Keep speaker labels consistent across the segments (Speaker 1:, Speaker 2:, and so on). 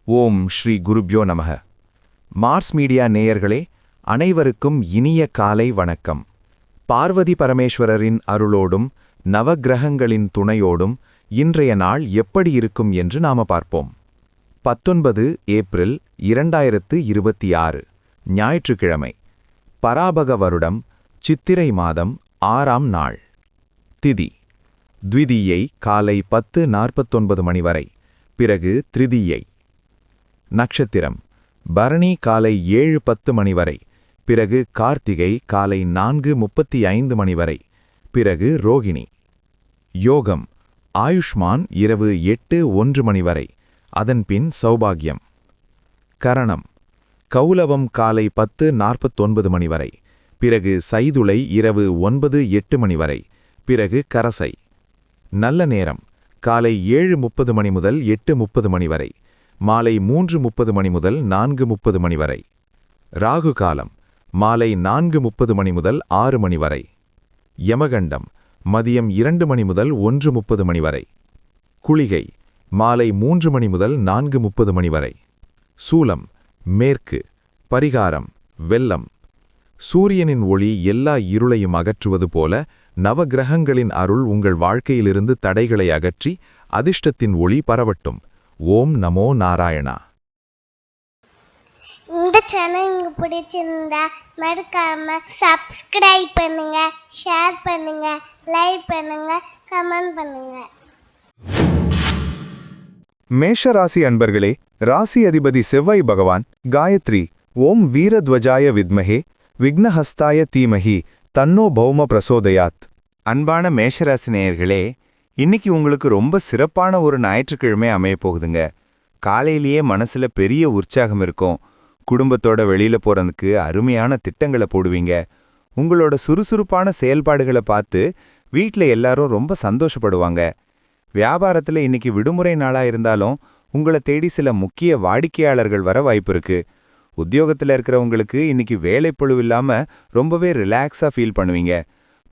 Speaker 1: ஓம் ஸ்ரீ குருப்யோ நமக. Mars media நேயர்களே, அனைவருக்கும் இனிய காலை வணக்கம். பார்வதி பரமேஸ்வரரின் அருளோடும் நவக்கிரகங்களின் துணையோடும் இன்றைய நாள் எப்படி இருக்கும் என்று நாம பார்ப்போம். 19 ஏப்ரல் 2026 ஞாயிற்றுக்கிழமை, பராபக வருடம், சித்திரை மாதம் 6ஆம் நாள். திதி த்விதியை காலை 10:49 மணி வரை, பிறகு திரிதியை. நட்சத்திரம் பரணி காலை 7:10 மணி வரை, பிறகு கார்த்திகை காலை 4:35 மணி வரை, பிறகு ரோகிணி. யோகம் ஆயுஷ்மான் இரவு 8:01 மணி வரை, அதன்பின் சௌபாகியம். கரணம் கௌலவம் காலை 10:49 மணி வரை, பிறகு சைதுளை இரவு 9:08 மணி வரை, பிறகு கரசை. நல்ல நேரம் காலை 7:30 மணி முதல் 8:30 மணி வரை, மாலை 3:30 மணி முதல் 4:30 மணி வரை. ராகு காலம் மாலை 4:30 மணி முதல் 6 மணி வரை. யமகண்டம் மதியம் 2 மணி முதல் 1:30 மணி வரை. குளிகை மாலை 3 மணி முதல் 4:30 மணி வரை. சூலம் மேற்கு. பரிகாரம் வெல்லம். சூரியனின் ஒளி எல்லா இருளையும் அகற்றுவது போல நவக்கிரகங்களின் அருள் உங்கள் வாழ்க்கையிலிருந்து தடைகளை அகற்றி அதிர்ஷ்டத்தின் ஒளி பரவட்டும். ஓம் நமோ நாராயணா.
Speaker 2: இந்த சேனல் உங்களுக்கு பிடிச்சிருந்தா மறக்காம சப்ஸ்கிரைப் பண்ணுங்க, ஷேர் பண்ணுங்க, லைக் பண்ணுங்க, கமெண்ட் பண்ணுங்க.
Speaker 3: மேஷராசி அன்பர்களே, ராசி அதிபதி செவ்வாய் பகவான் காயத்ரி ஓம் வீரத்வஜாய வித்மஹே விக்னஹஸ்தாய தீமஹி தன்னோ பௌம பிரசோதயாத்.
Speaker 1: அன்பான மேஷராசி நேயர்களே, இன்னைக்கு உங்களுக்கு ரொம்ப சிறப்பான ஒரு ஞாயிற்றுக்கிழமை அமைய போகுதுங்க. காலையிலேயே மனசுல பெரிய உற்சாகம் இருக்கும். குடும்பத்தோட வெளியில போறதுக்கு அருமையான திட்டங்களை போடுவீங்க. உங்களோட சுறுசுறுப்பான செயல்பாடுகளை பார்த்து வீட்ல எல்லாரும் ரொம்ப சந்தோஷப்படுவாங்க. வியாபாரத்துல இன்னைக்கு விடுமுறை நாளா இருந்தாலும் உங்களை தேடி சில முக்கிய வாடிக்கையாளர்கள் வர வாய்ப்பு இருக்கு. உத்தியோகத்துல இருக்கிறவங்களுக்கு இன்னைக்கு வேலைப்பளு இல்லாம ரொம்பவே ரிலாக்ஸா ஃபீல் பண்ணுவீங்க.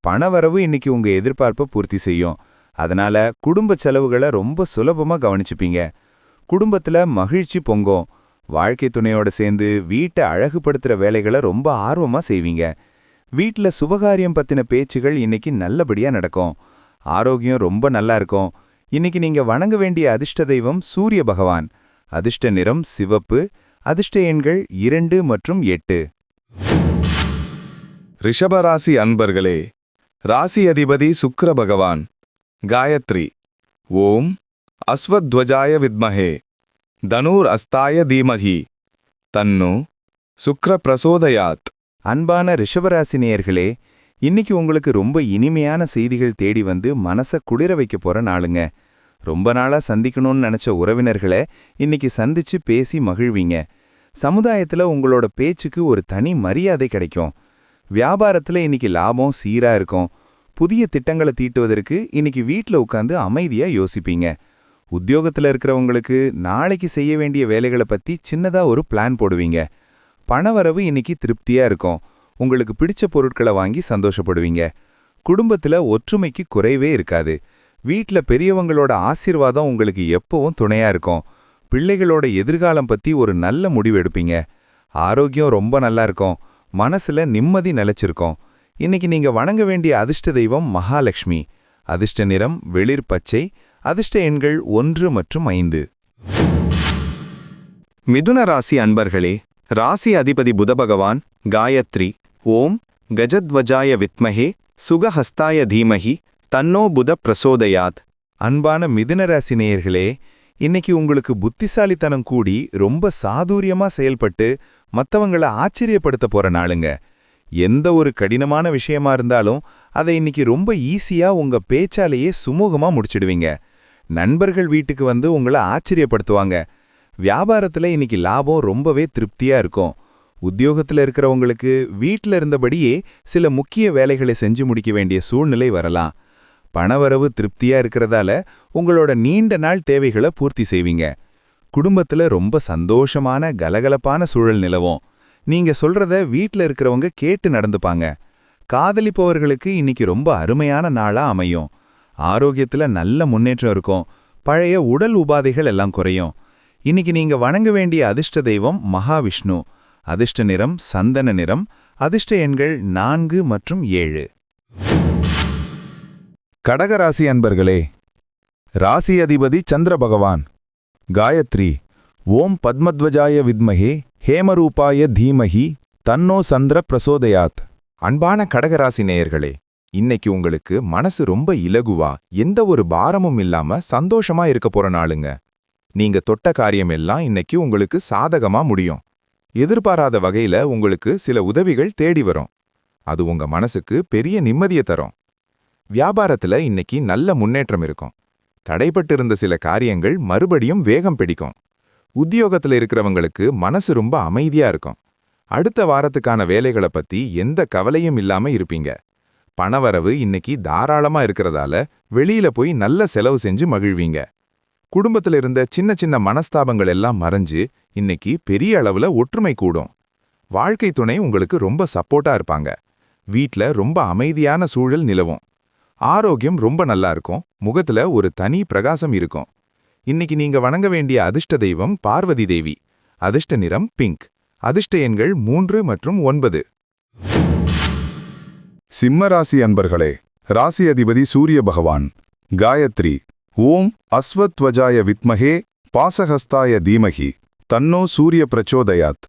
Speaker 1: பணவரவு இன்னைக்கு உங்க எதிர்பார்ப்பை பூர்த்தி செய்யும். அதனால குடும்ப செலவுகளை ரொம்ப சுலபமா கவனிச்சுப்பீங்க. குடும்பத்துல மகிழ்ச்சி பொங்கும். வாழ்க்கை துணையோட சேர்ந்து வீட்டை அழகுபடுத்துற வேலைகளை ரொம்ப ஆர்வமா செய்வீங்க. வீட்ல சுபகாரியம் பத்தின பேச்சுகள் இன்னைக்கு நல்லபடியா நடக்கும். ஆரோக்கியம் ரொம்ப நல்லா இருக்கும். இன்னைக்கு நீங்க வணங்க வேண்டிய அதிர்ஷ்ட தெய்வம் சூரிய பகவான். அதிர்ஷ்ட நிறம் சிவப்பு. அதிர்ஷ்ட எண்கள் 2 மற்றும் 8.
Speaker 3: ரிஷபராசி அன்பர்களே, ராசி அதிபதி சுக்கிர பகவான் காயத்ரி ஓம் அஸ்வத்வஜாய வித்மஹே தனூர் அஸ்தாய தீமஹி தன்னு சுக்ர பிரசோதயாத்.
Speaker 1: அன்பான ரிஷபராசி நேயர்களே, இன்னைக்கு உங்களுக்கு ரொம்ப இனிமையான செய்திகள் தேடி வந்து மனசை குளிர வைக்க போற நாளுங்க. ரொம்ப நாளா சந்திக்கணும்னு நினைச்ச உறவினர்களை இன்னைக்கு சந்திச்சு பேசி மகிழ்வீங்க. சமுதாயத்துல உங்களோட பேச்சுக்கு ஒரு தனி மரியாதை கிடைக்கும். வியாபாரத்துல இன்னைக்கு லாபம் சீரா இருக்கும். புதிய திட்டங்களை தீட்டுவதற்கு இன்னைக்கு வீட்ல உட்காந்து அமைதியா யோசிப்பீங்க. உத்தியோகத்துல இருக்கிறவங்களுக்கு நாளைக்கு செய்ய வேண்டிய வேலைகளை பத்தி சின்னதா ஒரு பிளான் போடுவீங்க. பணவரவு இன்னைக்கு திருப்தியா இருக்கும். உங்களுக்கு பிடிச்ச பொருட்களை வாங்கி சந்தோஷப்படுவீங்க. குடும்பத்துல ஒற்றுமைக்கு குறைவே இருக்காது. வீட்ல பெரியவங்களோட ஆசீர்வாதம் உங்களுக்கு எப்பவும் துணையா இருக்கும். பிள்ளைகளோட எதிர்காலம் பத்தி ஒரு நல்ல முடிவு எடுப்பீங்க. ஆரோக்கியம் ரொம்ப நல்லா இருக்கும். மனசுல நிம்மதி நிலைச்சிருக்கும். இன்னைக்கு நீங்க வணங்க வேண்டிய அதிர்ஷ்ட தெய்வம் மகாலட்சுமி. அதிர்ஷ்ட நிறம் வெளிர் பச்சை. அதிர்ஷ்ட எண்கள் 1 மற்றும் 5.
Speaker 3: மிதுன ராசி அன்பர்களே, ராசி அதிபதி புத பகவான் காயத்ரி ஓம் கஜத்வஜாய வித்மஹே சுகஹஸ்தாய தீமஹி தன்னோ புத பிரசோதயாத்.
Speaker 1: அன்பான மிதுனராசி நேயர்களே, இன்னைக்கு உங்களுக்கு புத்திசாலித்தனம் கூடி ரொம்ப சாதுரியமா செயல்பட்டு மத்தவங்கள ஆச்சரியப்படுத்த போற நாளுங்க. எந்த ஒரு கடினமான விஷயமா இருந்தாலும் அதை இன்னைக்கு ரொம்ப ஈஸியா உங்க பேச்சாலேயே சுமூகமா முடிச்சிடுவீங்க. நண்பர்கள் வீட்டுக்கு வந்து உங்களை ஆச்சரியப்படுத்துவாங்க. வியாபாரத்துல இன்னைக்கு லாபம் ரொம்பவே திருப்தியா இருக்கும். உத்தியோகத்துல இருக்கிறவங்களுக்கு வீட்ல இருந்தபடியே சில முக்கிய வேலைகளை செஞ்சு முடிக்க வேண்டிய சூழ்நிலை வரலாம். பணவரவு திருப்தியா இருக்கிறதால உங்களோட நீண்ட நாள் தேவைகளை பூர்த்தி செய்வீங்க. குடும்பத்துல ரொம்ப சந்தோஷமான கலகலப்பான சூழல் நிலவும். நீங்க சொல்றத வீட்ல இருக்கிறவங்க கேட்டு நடந்துப்பாங்க. காதலிப்பவர்களுக்கு இன்னைக்கு ரொம்ப அருமையான நாளா அமையும். ஆரோக்கியத்துல நல்ல முன்னேற்றம் இருக்கும். பழைய உடல் உபாதைகள் எல்லாம் குறையும். இன்னைக்கு நீங்க வணங்க வேண்டிய அதிர்ஷ்ட தெய்வம் மகாவிஷ்ணு. அதிர்ஷ்ட நிறம் சந்தன நிறம். அதிர்ஷ்ட எண்கள் 4 மற்றும் 7.
Speaker 4: கடகராசி அன்பர்களே, ராசி அதிபதி சந்திர பகவான். காயத்ரி. ஓம் பத்மத்வஜாய வித்மஹே ஹேமரூபாய தீமஹி தன்னோ சந்திர பிரசோதயாத்.
Speaker 1: அன்பான கடகராசி நேயர்களே, இன்னைக்கு உங்களுக்கு மனசு ரொம்ப இலகுவா, எந்த ஒரு பாரமும் இல்லாம சந்தோஷமா இருக்க போற நாளுங்க. நீங்க தொட்ட காரியம் எல்லாம் இன்னைக்கு உங்களுக்கு சாதகமா முடியும். எதிர்பாராத வகையில உங்களுக்கு சில உதவிகள் தேடி வரும். அது உங்க மனசுக்கு பெரிய நிம்மதியை தரும். வியாபாரத்துல இன்னைக்கு நல்ல முன்னேற்றம் இருக்கும். தடைப்பட்டிருந்த சில காரியங்கள் மறுபடியும் வேகம் பிடிக்கும். உத்தியோகத்துல இருக்கிறவங்களுக்கு மனசு ரொம்ப அமைதியா இருக்கும். அடுத்த வாரத்துக்கான வேலைகளை பத்தி எந்த கவலையும் இல்லாம இருப்பீங்க. பணவரவு இன்னைக்கு தாராளமா இருக்கிறதால வெளியில போய் நல்ல செலவு செஞ்சு மகிழ்வீங்க. குடும்பத்துல இருந்த சின்ன சின்ன மனஸ்தாபங்கள் எல்லாம் மறைஞ்சு இன்னைக்கு பெரிய அளவுல ஒற்றுமை கூடும். வாழ்க்கை துணை உங்களுக்கு ரொம்ப சப்போர்ட்டா இருப்பாங்க. வீட்ல ரொம்ப அமைதியான சூழல் நிலவும். ஆரோக்கியம் ரொம்ப நல்லா இருக்கும். முகத்துல ஒரு தனி பிரகாசம் இருக்கும். இன்னைக்கு நீங்க வணங்க வேண்டிய அதிர்ஷ்ட தெய்வம் பார்வதி தேவி. அதிர்ஷ்ட நிறம் பிங்க். அதிர்ஷ்ட எண்கள் 3 மற்றும் 9.
Speaker 4: சிம்மராசி அன்பர்களே, ராசி அதிபதி சூரிய பகவான். காயத்ரி. ஓம் அஸ்வத்வஜாய வித்மஹே பாசஹஸ்தாய தீமஹி தன்னோ சூரிய பிரச்சோதயாத்.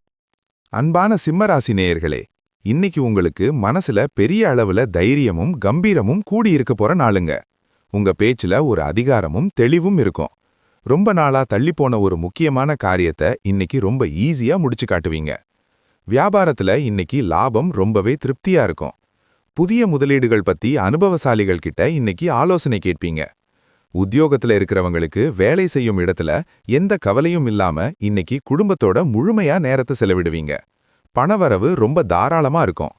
Speaker 1: அன்பான சிம்மராசி நேயர்களே, இன்னைக்கு உங்களுக்கு மனசுல பெரிய அளவுல தைரியமும் கம்பீரமும் கூடியிருக்க போற நாளுங்க. உங்க பேச்சுல ஒரு அதிகாரமும் தெளிவும் இருக்கும். ரொம்ப நாளா தள்ளிப்போன ஒரு முக்கியமான காரியத்தை இன்னைக்கு ரொம்ப ஈஸியா முடிச்சு காட்டுவீங்க. வியாபாரத்துல இன்னைக்கு லாபம் ரொம்பவே திருப்தியா இருக்கும். புதிய முதலீடுகள் பத்தி அனுபவசாலிகள் கிட்ட இன்னைக்கு ஆலோசனை கேட்பீங்க. உத்தியோகத்துல இருக்கிறவங்களுக்கு வேலை செய்யும் இடத்துல எந்த கவலையும் இல்லாம இன்னைக்கு குடும்பத்தோட முழுமையா நேரத்தை செலவிடுவீங்க. பணவரவு ரொம்ப தாராளமா இருக்கும்.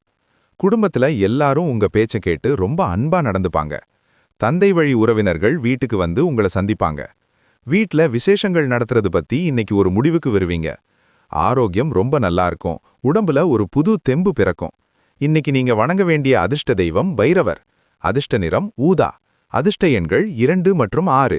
Speaker 1: குடும்பத்துல எல்லாரும் உங்க பேச்ச கேட்டு ரொம்ப அன்பா நடந்துப்பாங்க. தந்தை வழி உறவினர்கள் வீட்டுக்கு வந்து உங்களை சந்திப்பாங்க. வீட்ல விசேஷங்கள் நடத்துறது பத்தி இன்னைக்கு ஒரு முடிவுக்கு வருவீங்க. ஆரோக்கியம் ரொம்ப நல்லா இருக்கும். உடம்புல ஒரு புது தெம்பு பிறக்கும். இன்னைக்கு நீங்க வணங்க வேண்டிய அதிர்ஷ்ட தெய்வம் பைரவர். அதிர்ஷ்ட நிறம் ஊதா. அதிர்ஷ்ட எண்கள் 2 மற்றும் 6.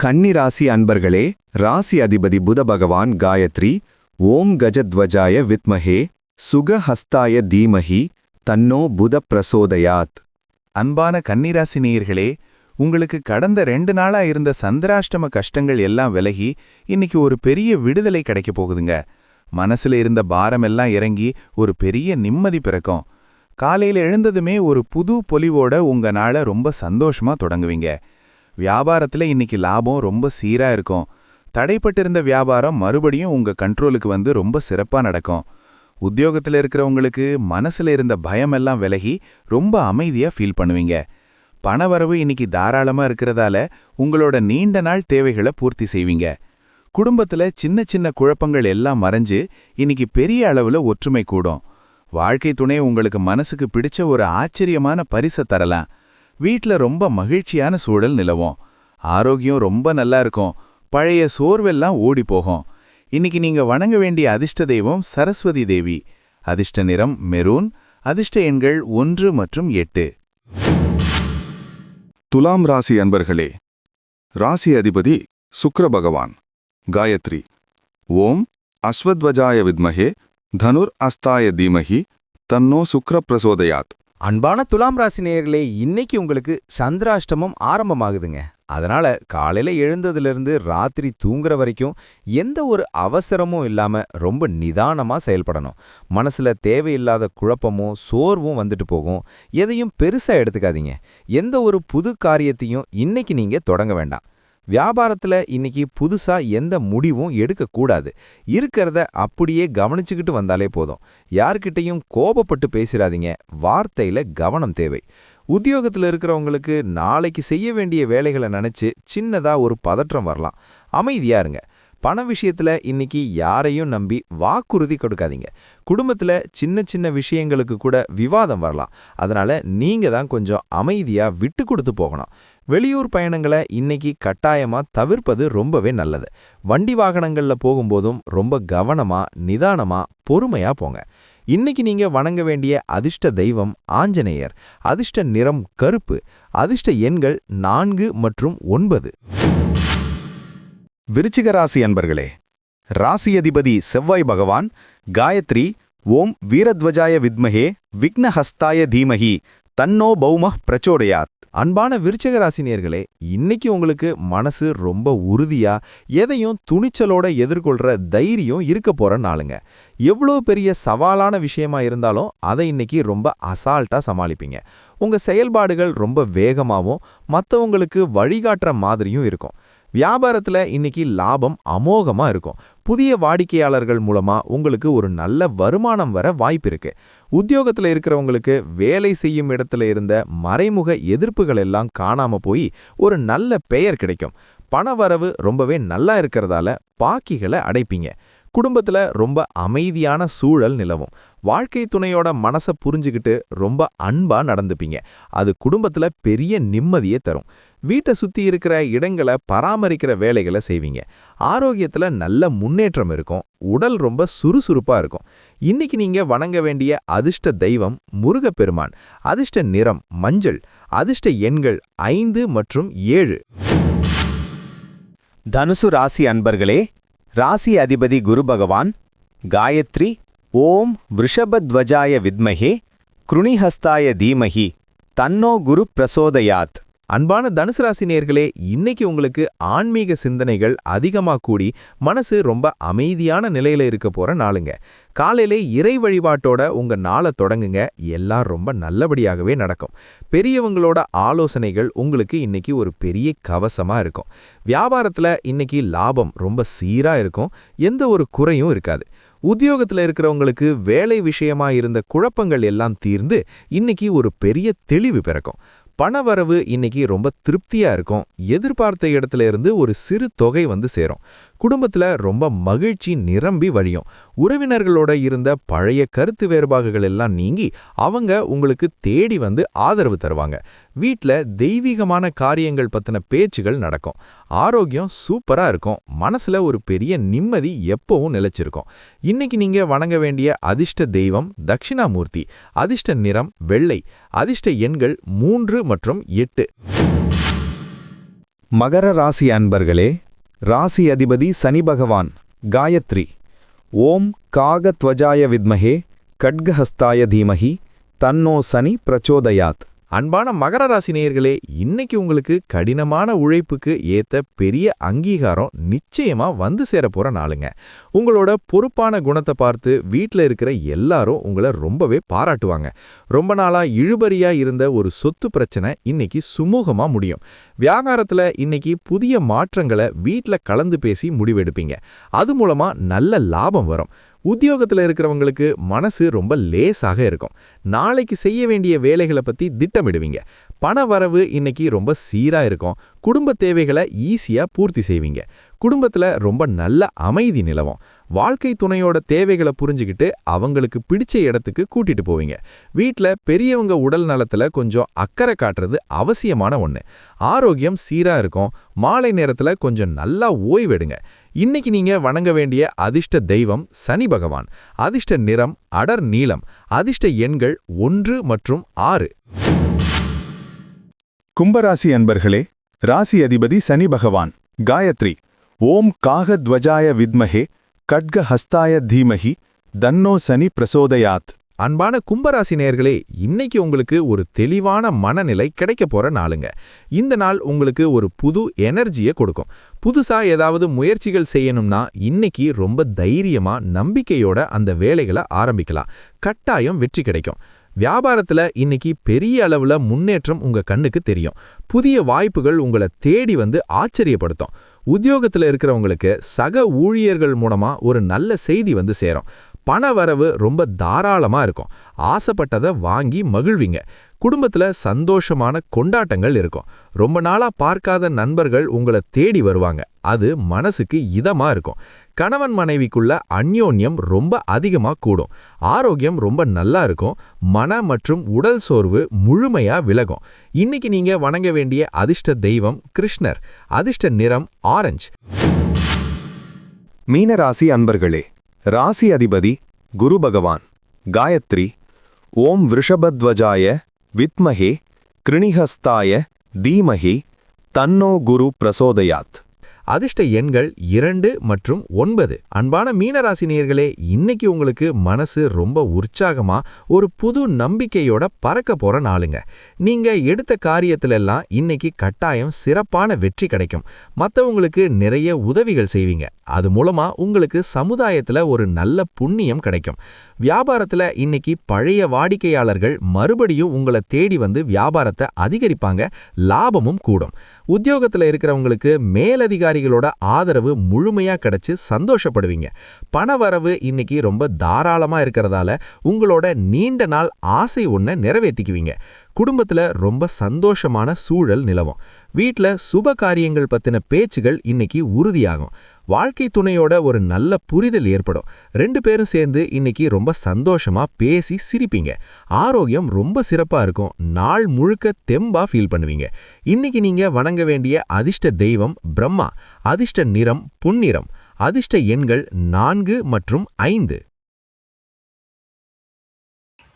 Speaker 3: கன்னிராசி அன்பர்களே, ராசி அதிபதி புத பகவான். காயத்ரி. ஓம் கஜத்வஜாய வித்மஹே சுகஹஸ்தாய தீமஹி தன்னோ புத பிரசோதயாத்.
Speaker 1: அன்பான கன்னிராசி நேயர்களே, உங்களுக்கு கடந்த 2 நாளா இருந்த சந்திராஷ்டம கஷ்டங்கள் எல்லாம் விலகி இன்னைக்கு ஒரு பெரிய விடுதலை கிடைக்க போகுதுங்க. மனசுல இருந்த பாரமெல்லாம் இறங்கி ஒரு பெரிய நிம்மதி பிறக்கும். காலையில எழுந்ததுமே ஒரு புது பொலிவோட உங்க நாளை ரொம்ப சந்தோஷமா தொடங்குவீங்க. வியாபாரத்துல இன்னைக்கு லாபம் ரொம்ப சீரா இருக்கும். தடைப்பட்டிருந்த வியாபாரம் மறுபடியும் உங்க கண்ட்ரோலுக்கு வந்து ரொம்ப சிறப்பா நடக்கும். உத்தியோகத்துல இருக்கிறவங்களுக்கு மனசுல இருந்த பயமெல்லாம் விலகி ரொம்ப அமைதியா ஃபீல் பண்ணுவீங்க. பணவரவு இன்னைக்கு தாராளமா இருக்கிறதால உங்களோட நீண்ட நாள் தேவைகளை பூர்த்தி செய்வீங்க. குடும்பத்துல சின்ன சின்ன குழப்பங்கள் எல்லாம் மறைஞ்சு இன்னைக்கு பெரிய அளவுல ஒற்றுமை கூடும். வாழ்க்கை துணை உங்களுக்கு மனசுக்கு பிடிச்ச ஒரு ஆச்சரியமான பரிசை தரலாம். வீட்ல ரொம்ப மகிழ்ச்சியான சூழல் நிலவும். ஆரோக்கியம் ரொம்ப நல்லா இருக்கும். பழைய சோர்வெல்லாம் ஓடி போகும். இன்னைக்கு நீங்க வணங்க வேண்டிய அதிர்ஷ்ட தெய்வம் சரஸ்வதி தேவி. அதிர்ஷ்ட நிறம் மெரூன். அதிர்ஷ்ட எண்கள் 1 மற்றும் 8.
Speaker 4: துலாம் ராசி அன்பர்களே, ராசி அதிபதி சுக்கிர பகவான். காயத்ரி. ஓம் அஸ்வத்வஜாய வித்மஹே தனுர் அஸ்தாய தீமஹி தன்னோ சுக்கிர பிரசோதயாத்.
Speaker 5: அன்பான துலாம் ராசி நேயர்களே, இன்னைக்கு உங்களுக்கு சந்திராஷ்டமம் ஆரம்பமாகுதுங்க. அதனால காலையில எழுந்ததிலிருந்து ராத்திரி தூங்குற வரைக்கும் எந்த ஒரு அவசரமும் இல்லாம ரொம்ப நிதானமா செயல்படணும். மனசுல தேவையில்லாத குழப்பமும் சோர்வும் வந்துட்டு போகும். எதையும் பெருசா எடுத்துக்காதீங்க. எந்த ஒரு புது காரியத்தையும் இன்னைக்கு நீங்க தொடங்க வேண்டாம். வியாபாரத்துல இன்னைக்கு புதுசா எந்த முடிவும் எடுக்கக்கூடாது. இருக்கிறத அப்படியே கவனிச்சுக்கிட்டு வந்தாலே போதும். யார்கிட்டையும் கோபப்பட்டு பேசிடாதீங்க. வார்த்தையில கவனம் தேவை. உத்தியோகத்தில் இருக்கிறவங்களுக்கு நாளைக்கு செய்ய வேண்டிய வேலைகளை நினைச்சு சின்னதா ஒரு பதற்றம் வரலாம். அமைதியா இருங்க. பண விஷயத்துல இன்னைக்கு யாரையும் நம்பி வாக்குறுதி கொடுக்காதீங்க. குடும்பத்துல சின்ன சின்ன விஷயங்களுக்கு கூட விவாதம் வரலாம். அதனால நீங்க தான் கொஞ்சம் அமைதியா விட்டு கொடுத்து போகணும். வெளியூர் பயணங்களை இன்னைக்கு கட்டாயமா தவிர்ப்பது ரொம்பவே நல்லது. வண்டி வாகனங்கள்ல போகும்போதும் ரொம்ப கவனமா நிதானமா பொறுமையா போங்க. இன்னைக்கு நீங்க வணங்க வேண்டிய அதிர்ஷ்ட தெய்வம் ஆஞ்சநேயர். அதிர்ஷ்ட நிறம் கருப்பு. அதிர்ஷ்ட எண்கள் 4 மற்றும் 9.
Speaker 3: விருச்சிக ராசி அன்பர்களே, ராசி அதிபதி செவ்வாய் பகவான் காயத்ரி ஓம் வீரத்வஜாய வித்மஹே விக்னஹஸ்தாய தீமஹி தன்னோ பௌமः பிரச்சோடயாத்.
Speaker 5: அன்பான விருச்சிக ராசினியர்களே, இன்னைக்கு உங்களுக்கு மனசு ரொம்ப உறுதியா எதையும் துணிச்சலோட எதிர்கொள்ற தைரியம் இருக்க போற நாளுங்க. எவ்வளோ பெரிய சவாலான விஷயமா இருந்தாலும் அதை இன்னைக்கு ரொம்ப அசால்ட்டா சமாளிப்பீங்க. உங்க செயல்பாடுகள் ரொம்ப வேகமாவும் மற்றவங்களுக்கு வழிகாட்டுற மாதிரியும் இருக்கும். வியாபாரத்துல இன்னைக்கு லாபம் அமோகமா இருக்கும். புதிய வாடிக்கையாளர்கள் மூலமா உங்களுக்கு ஒரு நல்ல வருமானம் வர வாய்ப்பு இருக்கு. உத்தியோகத்துல இருக்கிறவங்களுக்கு வேலை செய்யும் இடத்துல இருந்த மறைமுக எதிர்ப்புகள் எல்லாம் காணாம போய் ஒரு நல்ல பெயர் கிடைக்கும். பணவரவு ரொம்பவே நல்லா இருக்கிறதால பாக்கிகளை அடைப்பீங்க. குடும்பத்துல ரொம்ப அமைதியான சூழல் நிலவும். வாழ்க்கை துணையோட மனசை புரிஞ்சுக்கிட்டு ரொம்ப அன்பா நடந்துப்பீங்க. அது குடும்பத்துல பெரிய நிம்மதியை தரும். வீட்டை சுத்தி இருக்கிற இடங்களை பராமரிக்கிற வேலைகளை செய்வீங்க. ஆரோக்கியத்துல நல்ல முன்னேற்றம் இருக்கும். உடல் ரொம்ப சுறுசுறுப்பா இருக்கும். இன்னைக்கு நீங்க வணங்க வேண்டிய அதிர்ஷ்ட தெய்வம் முருகப்பெருமான். அதிர்ஷ்ட நிறம் மஞ்சள். அதிர்ஷ்ட எண்கள் 5 மற்றும் 7.
Speaker 3: தனுசு ராசி அன்பர்களே, ராசி அதிபதி குரு பகவான் காயத்ரி ஓம் விருஷபத்வஜாய வித்மஹே கிருணிஹஸ்தாய தீமஹி தன்னோ குரு பிரசோதயாத்.
Speaker 5: அன்பான தனுசு ராசி நேயர்களே, இன்னைக்கு உங்களுக்கு ஆன்மீக சிந்தனைகள் அதிகமா கூடி மனசு ரொம்ப அமைதியான நிலையில இருக்க போற நாளுங்க. காலையிலே இறை வழிபாட்டோட உங்க நாளை தொடங்குங்க. எல்லாம் ரொம்ப நல்லபடியாகவே நடக்கும். பெரியவங்களோட ஆலோசனைகள் உங்களுக்கு இன்னைக்கு ஒரு பெரிய கவசமா இருக்கும். வியாபாரத்துல இன்னைக்கு லாபம் ரொம்ப சீரா இருக்கும். எந்த ஒரு குறையும் இருக்காது. உத்தியோகத்துல இருக்கிறவங்களுக்கு வேலை விஷயமா இருந்த குழப்பங்கள் எல்லாம் தீர்ந்து இன்னைக்கு ஒரு பெரிய தெளிவு பிறக்கும். பணவரவு இன்னைக்கு ரொம்ப திருப்தியா இருக்கும். எதிர்பார்த்த இடத்துல இருந்து ஒரு சிறு தொகை வந்து சேரும். குடும்பத்துல ரொம்ப மகிழ்ச்சி நிரம்பி வழியும். உறவினர்களோட இருந்த பழைய கருத்து வேறுபாடுகள் எல்லாம் நீங்கி அவங்க உங்களுக்கு தேடி வந்து ஆதரவு தருவாங்க. வீட்ல தெய்வீகமான காரியங்கள் பத்தின பேச்சுகள் நடக்கும். ஆரோக்கியம் சூப்பரா இருக்கும். மனசுல ஒரு பெரிய நிம்மதி எப்பவும் நிலைச்சிருக்கும். இன்னைக்கு நீங்க வணங்க வேண்டிய அதிர்ஷ்ட தெய்வம் தட்சிணாமூர்த்தி. அதிர்ஷ்ட நிறம் வெள்ளை. அதிர்ஷ்ட எண்கள் 3 மற்றும் 8.
Speaker 3: மகர ராசி அன்பர்களே, ராசி அதிபதி சனி பகவான் காயத்ரி ஓம் காகத்வஜாய வித்மஹே கட்கஹஸ்தாய தீமஹி தன்னோ சனி பிரச்சோதயாத்.
Speaker 5: அன்பான மகர ராசி நேயர்களே, இன்னைக்கு உங்களுக்கு கடினமான உழைப்புக்கு ஏத்த பெரிய அங்கீகாரம் நிச்சயமா வந்து சேர போற நாளுங்க. உங்களோட பொறுப்பான குணத்தை பார்த்து வீட்ல இருக்கிற எல்லாரும் உங்களை ரொம்பவே பாராட்டுவாங்க. ரொம்ப நாளா இழுபறியா இருந்த ஒரு சொத்து பிரச்சனை இன்னைக்கு சுமூகமா முடியும். வியாபாரத்துல இன்னைக்கு புதிய மாற்றங்களை வீட்ல கலந்து பேசி முடிவெடுப்பீங்க. அது மூலமா நல்ல லாபம் வரும். உத்தியோகத்துல இருக்கிறவங்களுக்கு மனசு ரொம்ப லேசாக இருக்கும். நாளைக்கு செய்ய வேண்டிய வேலைகளை பத்தி திட்டமிடுவீங்க. பண வரவு இன்னைக்கு ரொம்ப சீரா இருக்கும். குடும்ப தேவைகளை ஈஸியா பூர்த்தி செய்வீங்க. குடும்பத்துல ரொம்ப நல்ல அமைதி நிலவும். வாழ்க்கை துணையோட தேவைகளை புரிஞ்சுக்கிட்டு அவங்களுக்கு பிடிச்ச இடத்துக்கு கூட்டிட்டு போவீங்க. வீட்ல பெரியவங்க உடல் நலத்துல கொஞ்சம் அக்கறை காட்டுறது அவசியமான ஒண்ணு. ஆரோக்கியம் சீரா இருக்கும். மாலை நேரத்துல கொஞ்சம் நல்லா ஓய்வெடுங்க. இன்னைக்கு நீங்க வணங்க வேண்டிய அதிர்ஷ்ட தெய்வம் சனி பகவான். அதிர்ஷ்ட நிறம் அடர் நீலம். அதிர்ஷ்ட எண்கள் 1 மற்றும் 6.
Speaker 4: கும்பராசி அன்பர்களே, ராசி அதிபதி சனி பகவான் காயத்ரி ஓம் காகத்வஜாய வித்மஹே கட்கஹஸ்தாய தீமஹி தன்னோ சனி பிரசோதயாத்.
Speaker 5: அன்பான கும்பராசி நேயர்களே, இன்னைக்கு உங்களுக்கு ஒரு தெளிவான மனநிலை கிடைக்க போற நாளுங்க. இந்த நாள் உங்களுக்கு ஒரு புது எனர்ஜியை கொடுக்கும். புதுசா ஏதாவது முயற்சிகள் செய்யணும்னா இன்னைக்கு ரொம்ப தைரியமா நம்பிக்கையோட அந்த வேலைகளை ஆரம்பிக்கலாம். கட்டாயம் வெற்றி கிடைக்கும். வியாபாரத்துல இன்னைக்கு பெரிய அளவுல முன்னேற்றம் உங்க கண்ணுக்கு தெரியும். புதிய வாய்ப்புகள் உங்களை தேடி வந்து ஆச்சரியப்படுத்தும். உத்தியோகத்துல இருக்கிறவங்களுக்கு சக ஊழியர்கள் மூலமா ஒரு நல்ல செய்தி வந்து சேரும். பண வரவு ரொம்ப தாராளமா இருக்கும். ஆசைப்பட்டதை வாங்கி மகிழ்வீங்க. குடும்பத்துல சந்தோஷமான கொண்டாட்டங்கள் இருக்கும். ரொம்ப நாளா பார்க்காத நண்பர்கள் உங்களை தேடி வருவாங்க. அது மனசுக்கு இதமா இருக்கும். கணவன் மனைவிக்குள்ள அந்யோன்யம் ரொம்ப அதிகமா கூடும். ஆரோக்கியம் ரொம்ப நல்லா இருக்கும். மன மற்றும் உடல் சோர்வு முழுமையா விலகும். இன்னைக்கு நீங்க வணங்க வேண்டிய அதிர்ஷ்ட தெய்வம் கிருஷ்ணர். அதிர்ஷ்ட நிறம் ஆரஞ்சு.
Speaker 3: மீனராசி அன்பர்களே, ராசி அதிபதி குரு பகவான் காயத்ரி ஓம் விருஷபத்வஜாய வித்மஹே கிருணிஹஸ்தாய தீமஹி தன்னோ குரு பிரசோதயாத்.
Speaker 5: அதிர்ஷ்ட எண்கள் 2 மற்றும் 9. அன்பான மீனராசி நேயர்களே, இன்னைக்கு உங்களுக்கு மனசு ரொம்ப உற்சாகமா ஒரு புது நம்பிக்கையோட பறக்க போற நாளுங்க. நீங்க எடுத்த காரியத்திலெல்லாம் இன்னைக்கு கட்டாயம் சிறப்பான வெற்றி கிடைக்கும். மத்தவங்களுக்கு நிறைய உதவிகள் செய்வீங்க. அது மூலமா உங்களுக்கு சமுதாயத்துல ஒரு நல்ல புண்ணியம் கிடைக்கும். வியாபாரத்துல இன்னைக்கு பழைய வாடிக்கையாளர்கள் மறுபடியும் உங்களை தேடி வந்து வியாபாரத்தை அதிகரிப்பாங்க. லாபமும் கூடும். உத்தியோகத்துல இருக்கிறவங்களுக்கு மேலதிகாரிகளோட ஆதரவு முழுமையா கிடைச்சு சந்தோஷப்படுவீங்க. பணவரவு இன்னைக்கு ரொம்ப தாராளமா இருக்கிறதால உங்களோட நீண்ட நாள் ஆசை ஒன்றை நிறைவேற்றிக்குவீங்க. குடும்பத்துல ரொம்ப சந்தோஷமான சூழல் நிலவும். வீட்ல சுப காரியங்கள் பத்தின பேச்சுகள் இன்னைக்கு உறுதியாகும். வாழ்க்கை துணையோட ஒரு நல்ல புரிதல் ஏற்படும். 2 பேரும் சேர்ந்து இன்னைக்கு ரொம்ப சந்தோஷமா பேசி சிரிப்பீங்க. ஆரோக்கியம் ரொம்ப சிறப்பா இருக்கும். நாள் முழுக்க தெம்பா ஃபீல் பண்ணுவீங்க. இன்னைக்கு நீங்க வணங்க வேண்டிய அதிர்ஷ்ட தெய்வம் பிரம்மா. அதிர்ஷ்ட நிறம் பொன்னிறம். அதிர்ஷ்ட எண்கள் 4 மற்றும் 5.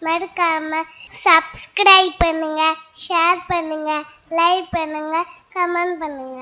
Speaker 2: மறக்காம சப்ஸ்கிரைப் பண்ணுங்க, ஷேர் பண்ணுங்க, லைக் பண்ணுங்க, கமெண்ட் பண்ணுங்க.